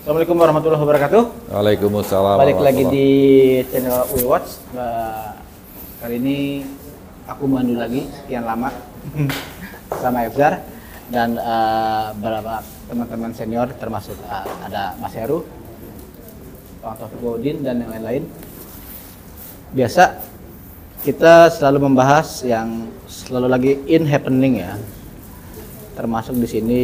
Assalamualaikum warahmatullahi wabarakatuh. Waalaikumsalam. Balik lagi di channel WeWatch. Kali ini aku mandu lagi sekian lama sama Efzar dan beberapa teman-teman senior termasuk ada Mas Heru, Pak Taufik Baudin dan yang lain-lain. Biasa kita selalu membahas yang selalu lagi happening ya. Termasuk di sini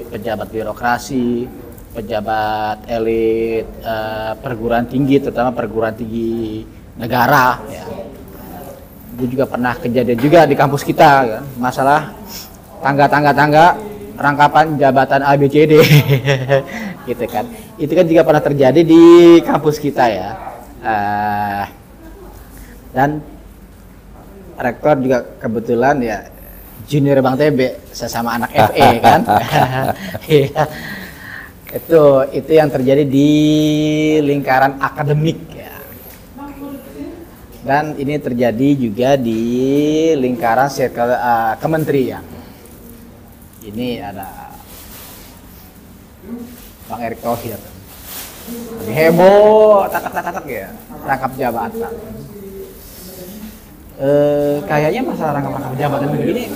pejabat birokrasi, pejabat elit, perguruan tinggi, terutama perguruan tinggi negara. Ya. Gue juga pernah kejadian juga di kampus kita, kan? Masalah tangga rangkapan jabatan ABCD, gitu kan. Itu kan juga pernah terjadi di kampus kita ya. Dan rektor juga kebetulan ya junior Bang TB, sesama anak FE kan. Itu yang terjadi di lingkaran akademik ya. Dan ini terjadi juga di lingkaran circle kementerian. Ini ada Bang Erick Thohir. Lagi heboh, tatak ya, rangkap jabatan. Kayaknya masalah rangkap jabatan begini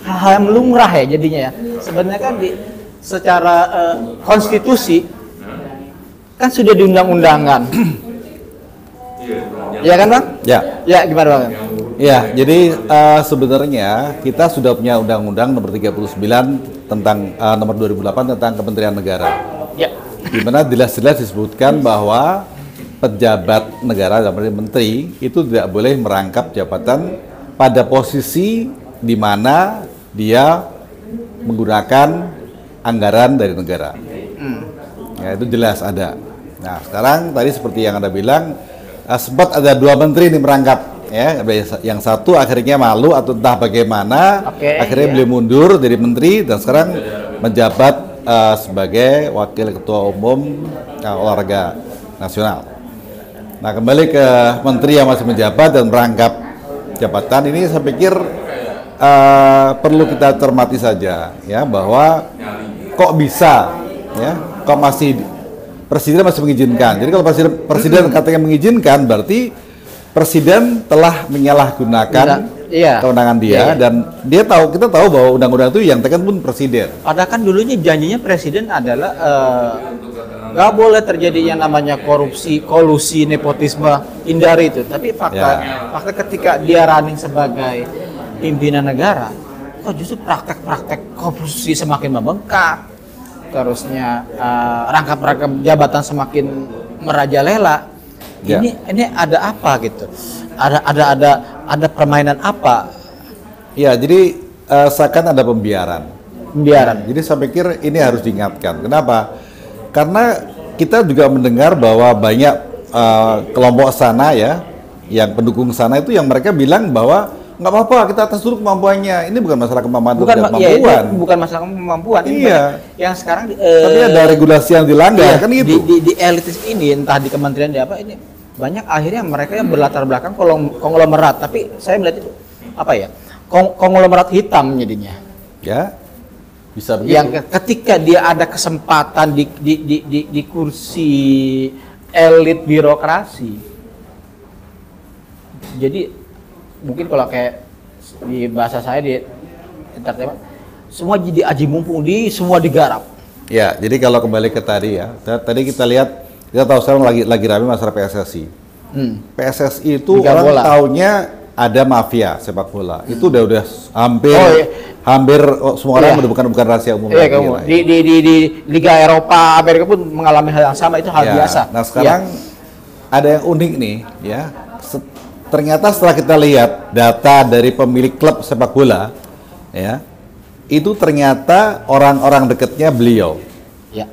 hal yang lumrah ya jadinya ya. Sebenarnya kan secara konstitusi kan sudah diundang-undangkan. Ya kan Bang? Ya. Ya gimana Bang? Ya, jadi sebenarnya kita sudah punya Undang-Undang Nomor 39 tentang Nomor 2008 tentang Kementerian Negara. Ya. Di mana jelas-jelas disebutkan bahwa pejabat negara dalam arti menteri itu tidak boleh merangkap jabatan pada posisi di mana dia menggunakan anggaran dari negara. Ya, itu jelas ada. Nah, sekarang tadi seperti yang Anda bilang, sempat ada dua menteri ini merangkap. Ya, yang satu akhirnya malu atau entah bagaimana, akhirnya beliau mundur dari menteri dan sekarang menjabat sebagai wakil ketua umum olahraga nasional. Nah, kembali ke menteri yang masih menjabat dan merangkap jabatan ini, saya pikir perlu kita cermati saja, ya, bahwa kok bisa, ya, kok masih presiden masih mengizinkan. Jadi kalau presiden katanya mengizinkan, berarti presiden telah menyalahgunakan kewenangan dia, dan kita tahu bahwa undang-undang itu yang tekan pun presiden. Padahal kan dulunya janjinya presiden adalah nggak boleh terjadi yang namanya korupsi, kolusi, nepotisme, hindari itu. Tapi fakta ketika dia running sebagai pimpinan negara, kok justru praktek-praktek korupsi semakin membengkak, terusnya rangkap-rangkap jabatan semakin merajalela. Ini ada apa gitu? Ada permainan apa? Ya, jadi seakan ada pembiaran. Jadi saya pikir ini harus diingatkan. Kenapa? Karena kita juga mendengar bahwa banyak kelompok sana ya, yang pendukung sana itu yang mereka bilang bahwa nggak apa-apa, kita atas dulu kemampuannya. Ini bukan masalah kemampuan. Bukan masalah kemampuan. Iya. Yang sekarang tapi ada regulasi yang dilanggar kan itu. Di elitis ini, entah di kementerian di apa ini, banyak akhirnya mereka yang berlatar belakang konglomerat. Tapi saya melihat itu apa ya? Konglomerat hitam jadinya. Ya. Bisa begitu. Yang ketika dia ada kesempatan di kursi elit birokrasi, jadi mungkin kalau kayak di bahasa saya di entertainment, semua jadi aji mumpung, semua digarap. Ya, jadi kalau kembali ke tadi ya, tadi kita lihat, kita tahu sekarang lagi ramai masalah PSSI. PSSI itu orang taunya ada mafia sepak bola. Itu udah hampir semua orang bukan rahasia umum lagi. Di Liga Eropa, Amerika pun mengalami hal yang sama, itu hal biasa. Nah, sekarang ada yang unik nih, ya. Ternyata setelah kita lihat data dari pemilik klub sepak bola, ya, itu ternyata orang-orang dekatnya beliau. Ya.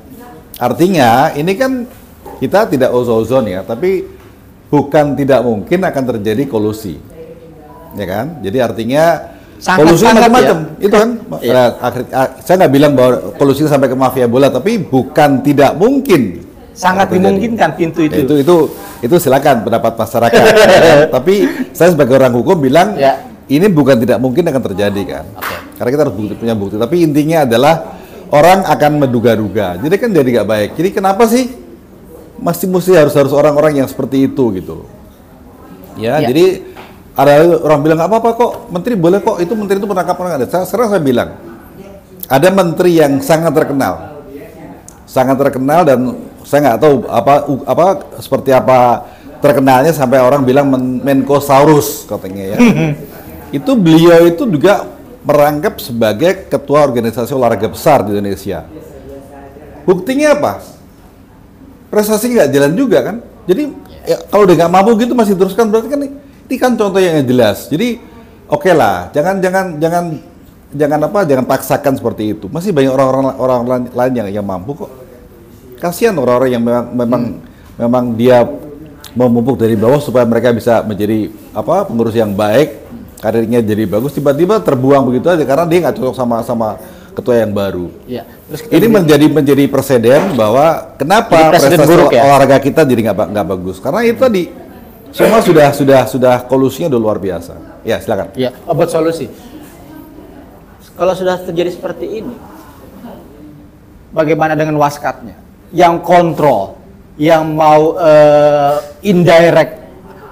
Artinya ini kan kita tidak uzon ya, tapi bukan tidak mungkin akan terjadi kolusi. Ya kan? Jadi artinya kolusi macam-macam, ya? Itu kan. Ya. Saya nggak bilang bahwa kolusi sampai ke mafia bola, tapi bukan tidak mungkin. Sangat dimungkinkan pintu itu. Itu silakan pendapat masyarakat. Tapi saya sebagai orang hukum bilang ini bukan tidak mungkin akan terjadi kan. Karena kita harus punya bukti. Tapi intinya adalah orang akan menduga-duga. Jadi kan jadi nggak baik. Jadi kenapa sih mesti harus orang-orang yang seperti itu gitu? Ya, jadi ada orang bilang nggak apa-apa kok, menteri boleh kok, itu menteri itu menangkap orang. Sekarang saya bilang, ada menteri yang sangat terkenal dan saya nggak tahu seperti apa terkenalnya sampai orang bilang Menkosaurus katanya ya. Itu beliau itu juga merangkap sebagai ketua organisasi olahraga besar di Indonesia. Buktinya apa? Prestasi nggak jalan juga kan? Jadi ya, kalau udah nggak mampu gitu masih teruskan, berarti kan ini kan contoh yang jelas. Jadi oke lah, jangan paksakan seperti itu. Masih banyak orang lain yang mampu kok. Kasihan orang-orang yang memang dia memupuk dari bawah supaya mereka bisa menjadi pengurus yang baik, karirnya jadi bagus, tiba-tiba terbuang begitu aja karena dia nggak cocok sama ketua yang baru. Ya. Terus ini menjadi presiden bahwa kenapa prestasi olahraga kita jadi nggak bagus? Karena itu tadi semua sudah kolusinya udah luar biasa. Ya silakan. Ya, buat solusi. Kalau sudah terjadi seperti ini, bagaimana dengan waskatnya? Yang kontrol, yang mau indirect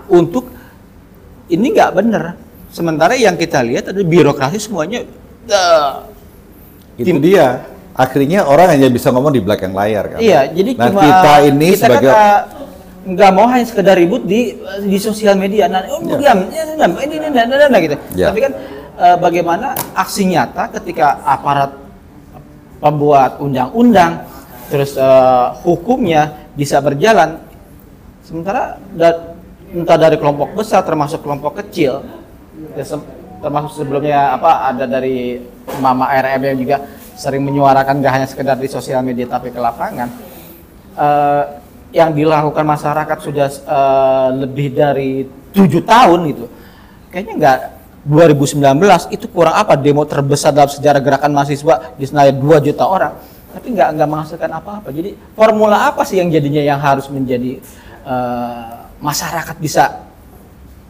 untuk ini nggak benar. Sementara yang kita lihat ada birokrasi semuanya. Itu dia. Akhirnya orang hanya bisa ngomong di belakang layar kan. Iya, jadi nah, cuma kita ini kita sebagai nggak mau hanya sekedar ribut di sosial media. Nah, ini gitu. Ya. Tapi kan bagaimana aksi nyata ketika aparat pembuat undang-undang terus hukumnya bisa berjalan, sementara entah dari kelompok besar termasuk kelompok kecil, ya, termasuk sebelumnya ada dari Mama RM yang juga sering menyuarakan gak hanya sekedar di sosial media tapi ke lapangan, yang dilakukan masyarakat sudah lebih dari 7 tahun gitu, kayaknya nggak 2019 itu kurang apa demo terbesar dalam sejarah gerakan mahasiswa di Senayan 2 juta orang. Tapi nggak menghasilkan apa-apa. Jadi formula apa sih yang jadinya yang harus menjadi masyarakat bisa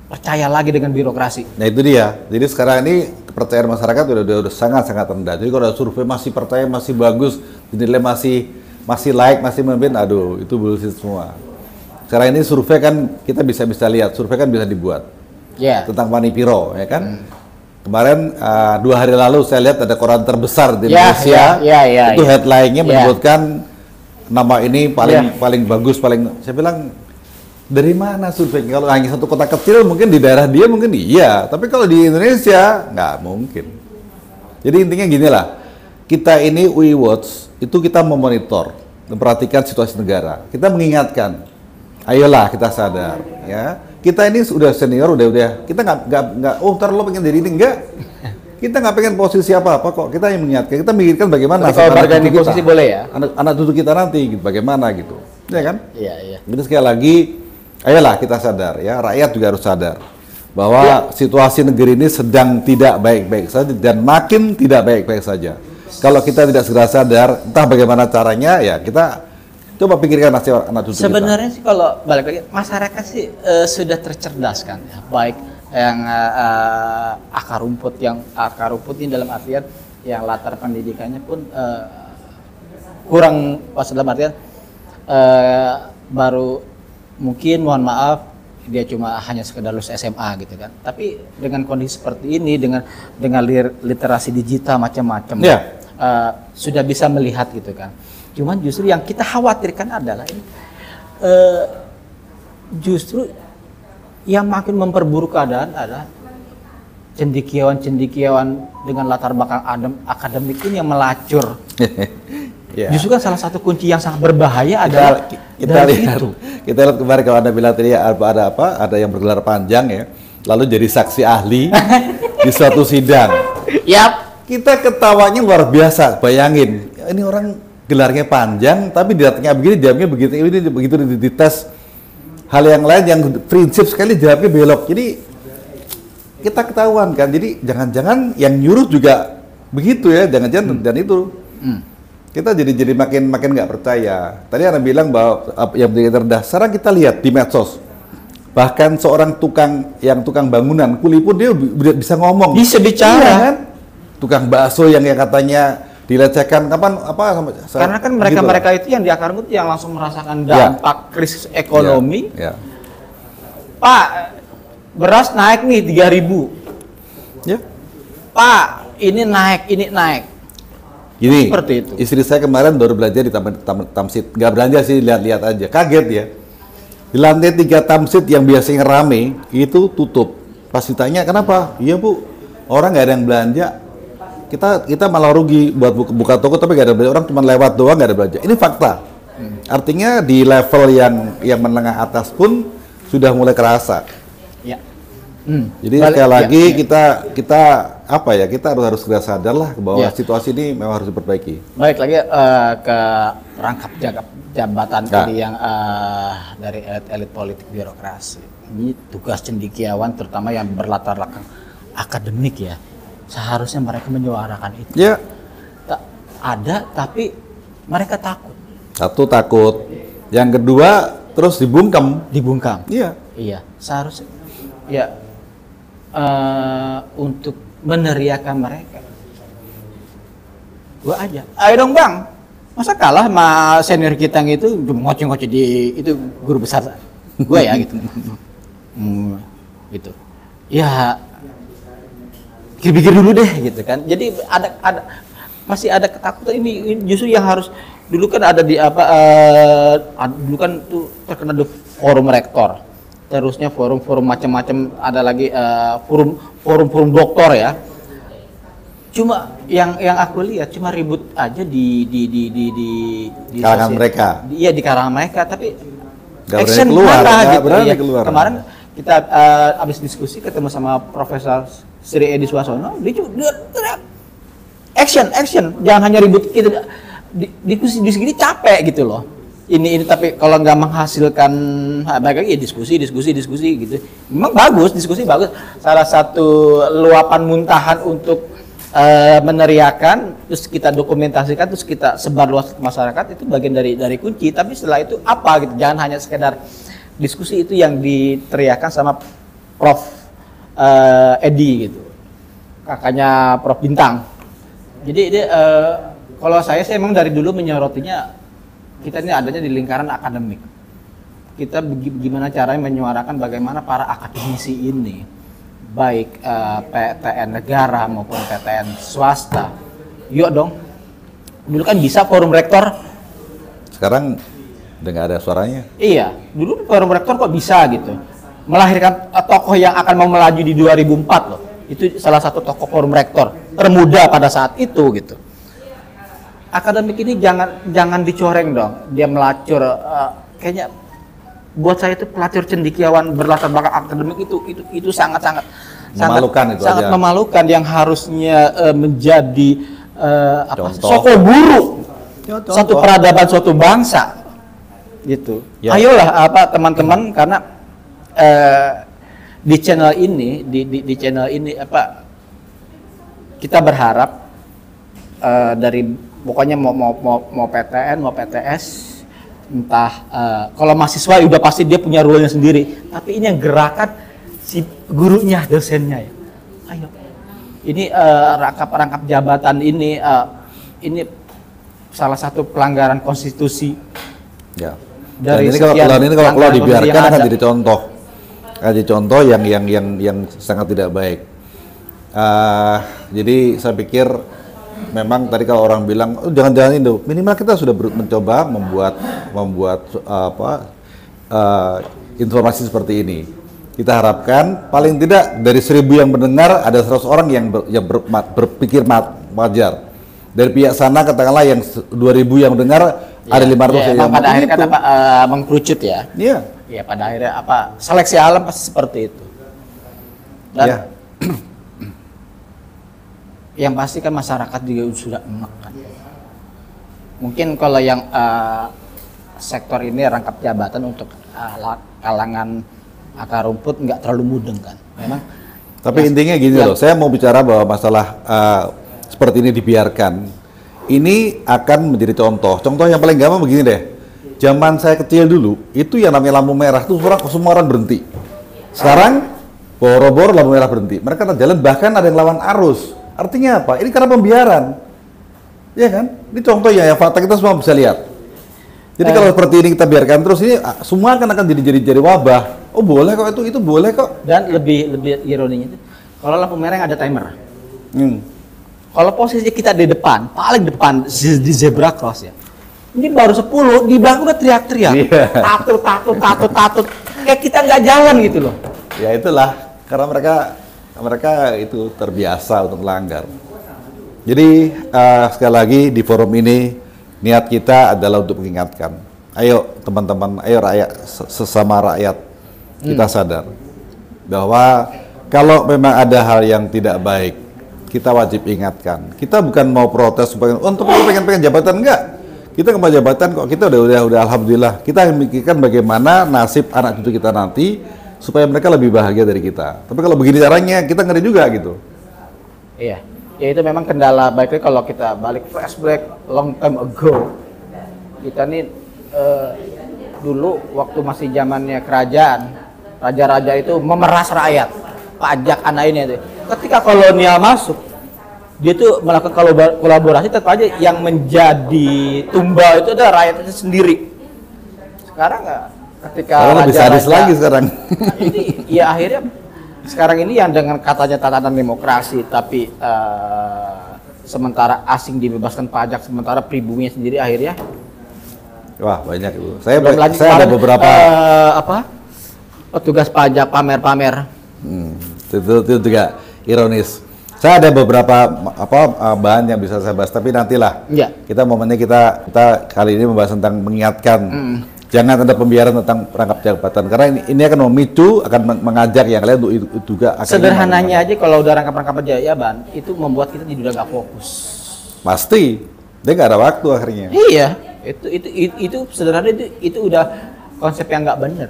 percaya lagi dengan birokrasi? Nah itu dia. Jadi sekarang ini kepercayaan masyarakat udah sangat rendah. Jadi kalau survei masih percaya, masih bagus, dinilai masih like, masih memimpin, aduh itu bullshit semua. Sekarang ini survei kan kita bisa lihat, survei kan bisa dibuat tentang Manipiro, ya kan? Kemarin 2 hari lalu saya lihat ada koran terbesar di Indonesia, itu headline-nya menyebutkan nama ini paling bagus, saya bilang dari mana survei? Kalau hanya satu kota kecil mungkin di daerah dia mungkin iya, tapi kalau di Indonesia nggak mungkin. Jadi intinya gini lah, kita ini UI Watch itu kita memonitor, memperhatikan situasi negara, kita mengingatkan, ayolah kita sadar, ya. Kita ini sudah senior, udah kita nggak ntar lo pengen jadi ini, enggak. Kita nggak pengen posisi apa-apa kok, kita yang mengingatkan, kita mikirkan bagaimana kalau berganti posisi boleh ya, anak cucu kita nanti gitu, bagaimana gitu, ya kan? Iya. Jadi sekali lagi, ayolah kita sadar ya, rakyat juga harus sadar bahwa situasi negeri ini sedang tidak baik-baik saja dan makin tidak baik-baik saja. Kalau kita tidak segera sadar, entah bagaimana caranya, ya kita coba pikirkan nasib anak cucu sebenarnya kita. Sih kalau balik lagi, masyarakat sih sudah tercerdaskan ya, baik yang akar rumput ini dalam artian yang latar pendidikannya pun kurang pas dalam artian baru mungkin mohon maaf dia cuma hanya sekedar lulus SMA gitu kan. Tapi dengan kondisi seperti ini dengan literasi digital macam-macam sudah bisa melihat gitu kan. Cuman justru yang kita khawatirkan adalah ini justru yang makin memperburuk keadaan adalah cendekiawan dengan latar belakang akademik ini yang melacur. Justru kan salah satu kunci yang sangat berbahaya adalah kita lihat kemarin kalau Anda bilang tadi ada yang bergelar panjang ya, lalu jadi saksi ahli di suatu sidang. Kita ketawanya luar biasa. Bayangin, ini orang gelarnya panjang, tapi datangnya begini, jawabnya begitu dites hal yang lain yang prinsip sekali jawabnya belok. Jadi kita ketahuan kan. Jadi jangan-jangan yang nyuruh juga begitu ya, jangan-jangan dan itu. Kita jadi makin nggak percaya. Tadi Anda bilang bahwa yang menjadi rendah. Sekarang kita lihat di medsos, bahkan seorang tukang bangunan kuli pun dia bisa ngomong, bisa bicara kan? Tukang bakso yang katanya dilecehkan kapan apa Karena kan mereka itu yang di akar rumput yang langsung merasakan dampak krisis ekonomi. Pak, beras naik nih 3.000. Ya. Pak, ini naik. Gini, seperti itu. Istri saya kemarin baru belanja di Tamsit, nggak belanja sih, lihat-lihat aja, kaget ya. Di lantai 3 Tamsit yang biasanya rame itu tutup. Pas ditanya kenapa? Iya Bu, orang nggak ada yang belanja. Kita malah rugi buat buka toko tapi nggak ada belanja, orang cuma lewat doang nggak ada belanja. Ini fakta. Artinya di level yang menengah atas pun sudah mulai kerasa. Ya. Jadi sekali lagi kita apa ya, kita harus segera sadar lah bahwa situasi ini memang harus diperbaiki. Baik lagi ke rangkap jabatan ini yang dari elit politik birokrasi. Ini tugas cendekiawan terutama yang berlatar belakang akademik ya. Seharusnya mereka menyuarakan itu. Ya. Ada tapi mereka takut. Satu takut. Yang kedua terus dibungkam. Iya. Iya. Seharusnya ya untuk meneriakan mereka. Gua aja. Ayo dong Bang. Masa kalah sama senior kita yang itu ngoceh-ngoceh di itu guru besar gue ya gitu. Gitu. Ya pikir-pikir dulu deh gitu kan. Jadi masih ada ketakutan ini justru yang harus dulu kan ada di dulu kan tuh terkena di forum rektor. Terusnya forum-forum macam-macam, ada lagi forum dokter ya. Cuma yang aku lihat cuma ribut aja di kalangan mereka. Iya di kalangan mereka, tapi gak action keluar, mana gitu ya. keluar. Kemarin kita habis diskusi ketemu sama Profesor Sri Edi Suasono, dia teriak action, jangan hanya ribut gitu. Diskusi ini capek gitu loh. Ini tapi kalau nggak menghasilkan baik lagi ya diskusi gitu. Memang bagus, diskusi bagus. Salah satu luapan muntahan untuk meneriakan, terus kita dokumentasikan, terus kita sebar luas ke masyarakat, itu bagian dari kunci. Tapi setelah itu apa gitu? Jangan hanya sekedar diskusi, itu yang diteriakan sama Prof Edi gitu, kakaknya Prof Bintang. Jadi kalau saya emang dari dulu menyorotinya kita ini adanya di lingkaran akademik. Kita gimana caranya menyuarakan bagaimana para akademisi ini, baik PTN negara maupun PTN swasta. Yuk dong. Dulu kan bisa forum rektor. Sekarang udah nggak ada suaranya. Iya, dulu forum rektor kok bisa gitu. Melahirkan tokoh yang akan mau melaju di 2004 loh. Itu salah satu tokoh forum rektor termuda pada saat itu gitu. Akademik ini jangan dicoreng dong. Dia melacur kayaknya buat saya itu pelacur cendekiawan berlatar belakang akademik itu sangat memalukan, sangat memalukan, yang harusnya menjadi soko guru satu peradaban suatu bangsa gitu. Ya. Ayolah teman-teman, karena di channel ini kita berharap dari pokoknya mau PTN, mau PTS, entah kalau mahasiswa udah pasti dia punya role-nya sendiri. Tapi ini yang gerakan si gurunya, dosennya ya. Ayo, ini rangkap jabatan ini salah satu pelanggaran konstitusi. Ya. Dari ini kalau dibiarkan akan jadi contoh yang sangat tidak baik. Jadi saya pikir memang tadi kalau orang bilang jangan-jangan itu, minimal kita sudah mencoba membuat informasi seperti ini. Kita harapkan paling tidak dari 1.000 yang mendengar ada 100 orang yang berpikir wajar. Dari pihak sana katakanlah yang 2.000 yang mendengar ada 500 yang pada akhirnya kan mengkerucut ya. Iya. Ya pada akhirnya seleksi alam pasti seperti itu. Dan yang pasti kan masyarakat juga sudah enak kan. Mungkin kalau yang sektor ini rangkap jabatan untuk kalangan akar rumput nggak terlalu mudeng kan. Memang. Tapi intinya gini loh, saya mau bicara bahwa masalah seperti ini dibiarkan, ini akan menjadi contoh. Contoh yang paling gampang begini deh. Zaman saya kecil dulu, itu yang namanya lampu merah itu semua orang berhenti. Sekarang boro-boro lampu merah berhenti. Mereka jalan, bahkan ada yang lawan arus. Artinya apa? Ini karena pembiaran. Ya kan? Ini contohnya ya, fakta kita semua bisa lihat. Jadi kalau seperti ini kita biarkan terus, ini semua akan jadi wabah. Oh boleh kok, itu boleh kok. Dan lebih ironinya itu, kalau lampu merah yang ada timer. Hmm. Kalau posisi kita di depan, paling depan di zebra cross ya. Ini baru 10, di belakang udah teriak-teriak. Iya. Tatut. Kayak kita nggak jalan gitu loh. Ya itulah, karena mereka itu terbiasa untuk melanggar. Jadi sekali lagi di forum ini niat kita adalah untuk mengingatkan. Ayo teman-teman, ayo rakyat, sesama rakyat, kita sadar bahwa kalau memang ada hal yang tidak baik, kita wajib ingatkan. Kita bukan mau protes supaya untuk pengen jabatan, enggak. Kita nggak mau jabatan kok, kita udah alhamdulillah. Kita memikirkan bagaimana nasib anak cucu kita nanti supaya mereka lebih bahagia dari kita. Tapi kalau begini caranya, kita ngeri juga gitu. Iya, ya itu memang kendala. Baiknya kalau kita balik flashback long time ago, kita nih dulu waktu masih zamannya kerajaan, raja-raja itu memeras rakyat, pajak anak ini itu. Ketika kolonial masuk, dia tuh melakukan kolaborasi, tetap aja yang menjadi tumbal itu adalah rakyat itu sendiri. Sekarang ketika lebih sadis lagi sekarang. Ini ya akhirnya sekarang ini yang dengan katanya tatanan demokrasi, tapi sementara asing dibebaskan pajak, sementara pribuminya sendiri akhirnya. Wah banyak itu. Saya ada beberapa petugas pajak pamer-pamer. Itu juga ironis. Saya ada beberapa bahan yang bisa saya bahas, tapi nantilah. Ya. Kita momennya kita kali ini membahas tentang mengingatkan. Jangan ada pembiaran tentang rangkap jabatan, karena ini akan memicu, akan mengajak yang lain untuk itu juga. Sederhananya aja kalau udah rangkap jabatan itu membuat kita jadi udah nggak fokus. Pasti, dia nggak ada waktu akhirnya. Iya, itu sederhana, itu udah konsep yang nggak benar.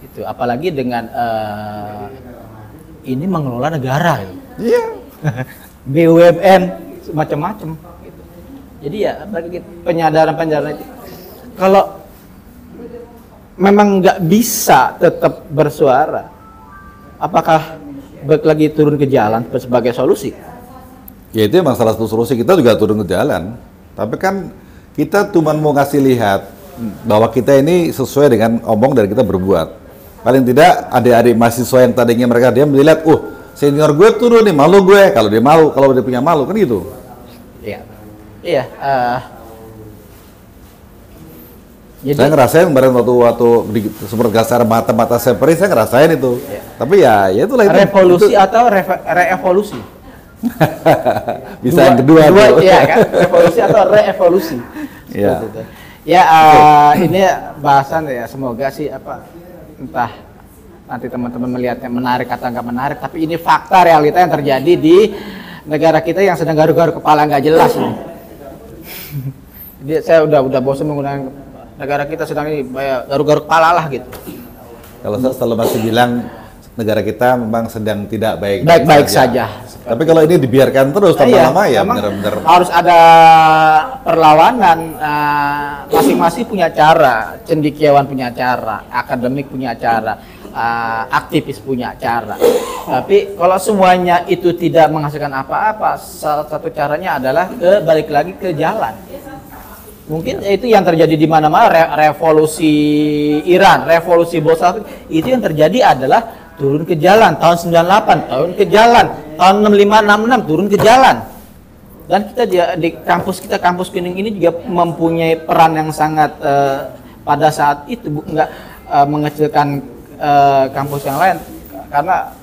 Itu apalagi dengan ini mengelola negara. Iya. BUMN macam-macam. Gitu. Jadi ya bagi penyadaran itu, kalau memang nggak bisa tetap bersuara, apakah balik lagi turun ke jalan sebagai solusi? Ya itu emang salah satu solusi, kita juga turun ke jalan. Tapi kan kita cuma mau ngasih lihat bahwa kita ini sesuai dengan omong dan kita berbuat. Paling tidak adik-adik mahasiswa yang tadinya mereka dia melihat, senior gue turun nih, malu gue. Kalau dia malu, kalau dia punya malu, kan gitu. Iya. Iya. Jadi, saya ngerasain kemarin waktu di sumber gas air mata saya perih, saya ngerasain itu. Iya. Tapi ya itulah itu. Revolusi atau reevolusi? Bisa yang kedua. Iya kan? Revolusi atau reevolusi. Iya. Ya, ini bahasan ya, semoga sih entah nanti teman-teman melihatnya menarik atau nggak menarik, tapi ini fakta realita yang terjadi di negara kita yang sedang garuk-garuk kepala nggak jelas ini. Jadi saya udah bosan menggunakan negara kita sedang ini garuk-garuk kepala lah gitu. Kalau saya selalu masih bilang negara kita memang sedang tidak baik-baik saja. Tapi kalau ini dibiarkan terus lama-lama ya benar-benar harus ada perlawanan. Masing-masing punya cara, cendekiawan punya cara, akademik punya cara, aktivis punya cara. Tapi kalau semuanya itu tidak menghasilkan apa-apa, salah satu caranya adalah balik lagi ke jalan. Mungkin itu yang terjadi di mana-mana, revolusi Iran, revolusi Bolshevik, itu yang terjadi adalah turun ke jalan. Tahun 98 turun ke jalan, tahun 65 66 turun ke jalan. Dan kita di kampus Kuning ini juga mempunyai peran yang sangat pada saat itu, nggak mengecilkan kampus yang lain, karena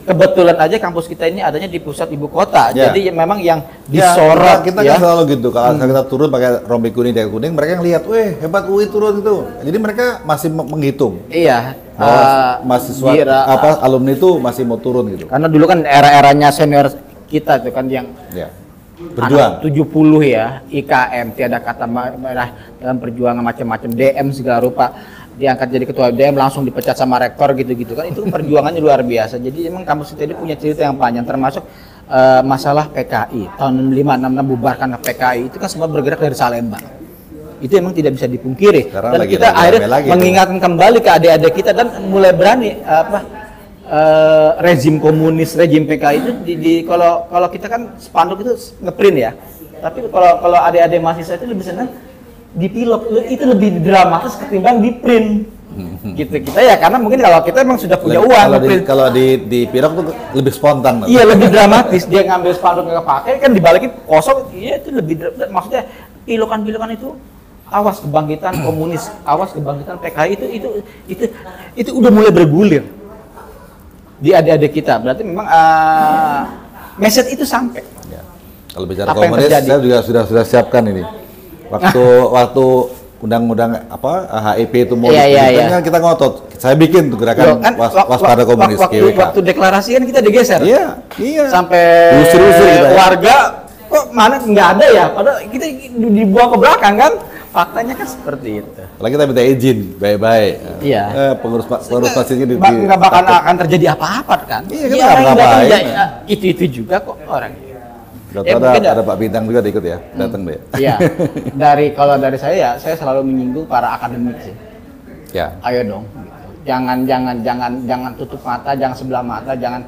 kebetulan aja kampus kita ini adanya di pusat ibu kota. Ya. Jadi memang yang disorot kita kan selalu gitu. Kalau kita turun pakai rompi kuning, jaket kuning, mereka yang lihat, weh hebat UI turun itu. Jadi mereka masih menghitung. Iya. Mahasiswa alumni itu masih mau turun gitu. Karena dulu kan era-eranya senior kita itu kan yang berjuang 70 ya, IKM tiada kata merah dalam perjuangan macam-macam, DM segala rupa, diangkat jadi ketua DM langsung dipecat sama rektor gitu-gitu kan, itu perjuangannya luar biasa. Jadi memang kampus kita ini punya cerita yang panjang, termasuk masalah PKI tahun 65 bubarkan PKI itu kan semua bergerak dari Salembang. Itu emang tidak bisa dipungkiri. Sekarang dan kita akhirnya mengingatkan kembali ke adik-adik kita dan mulai berani rezim komunis, rezim PKI itu kalau kita kan spanduk itu ngeprint ya. Tapi kalau adik-adik mahasiswa itu lebih senang dipilot, itu lebih dramatis ketimbang di print. Gitu kita ya, karena mungkin kalau kita memang sudah punya uang. Kalau di pilot tuh lebih spontan. Iya, lebih dramatis. Dia ngambil spanduk nggak pakai kan dibalikin kosong. Iya, itu lebih maksudnya pilokan itu awas kebangkitan komunis, awas kebangkitan PKI itu udah mulai bergulir di adik-adik kita. Berarti memang message itu sampai. Ya. Kalau bicara komunis, saya juga sudah siapkan ini. Waktu undang-undang HIP itu mau kan kita ngotot. Saya bikin tuh gerakan waspada komunis. Waktu deklarasi kan kita digeser. Iya. Sampai usir-usir kita, warga kok mana nggak ada ya? Padahal kita dibuang ke belakang kan. Faktanya kan seperti itu. Lagi kita minta izin, baik-baik. Iya. Pengurus masjidnya nggak bakal akan terjadi apa-apa kan? Iya, kita ngapain? Itu juga kok orang. Ada Pak Bintang juga ikut ya, datang deh. Iya. Kalau dari saya ya, saya selalu menyinggung para akademik sih. Ya. Ayo dong. Jangan tutup mata, jangan sebelah mata, jangan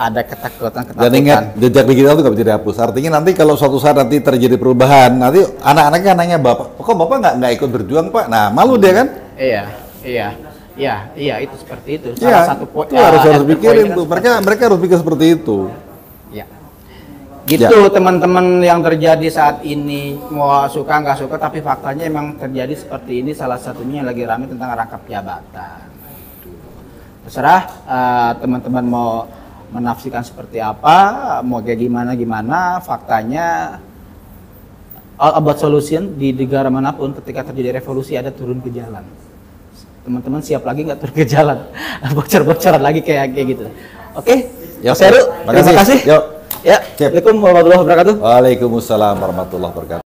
ada ketakutan. Dan ingat, jejak digital itu nggak bisa dihapus. Artinya nanti kalau suatu saat nanti terjadi perubahan, nanti anak-anaknya nanya bapak, kok bapak nggak ikut berjuang pak? Nah malu dia kan? Iya, itu seperti itu. Salah satu poin harus pikirin tuh. Mereka harus pikir seperti itu. Ya. Gitu teman-teman yang terjadi saat ini, mau suka nggak suka, tapi faktanya emang terjadi seperti ini. Salah satunya yang lagi ramai tentang rangkap jabatan. Terserah teman-teman mau menafsirkan seperti apa, mau kayak gimana, faktanya all about solution di negara manapun ketika terjadi revolusi ada turun ke jalan. Teman-teman siap lagi nggak turun ke jalan? Bocor-bocoran lagi kayak gitu. Oke, Mas Heru, terima kasih. Yuk. Ya, Assalamualaikum warahmatullahi wabarakatuh. Waalaikumsalam warahmatullahi wabarakatuh.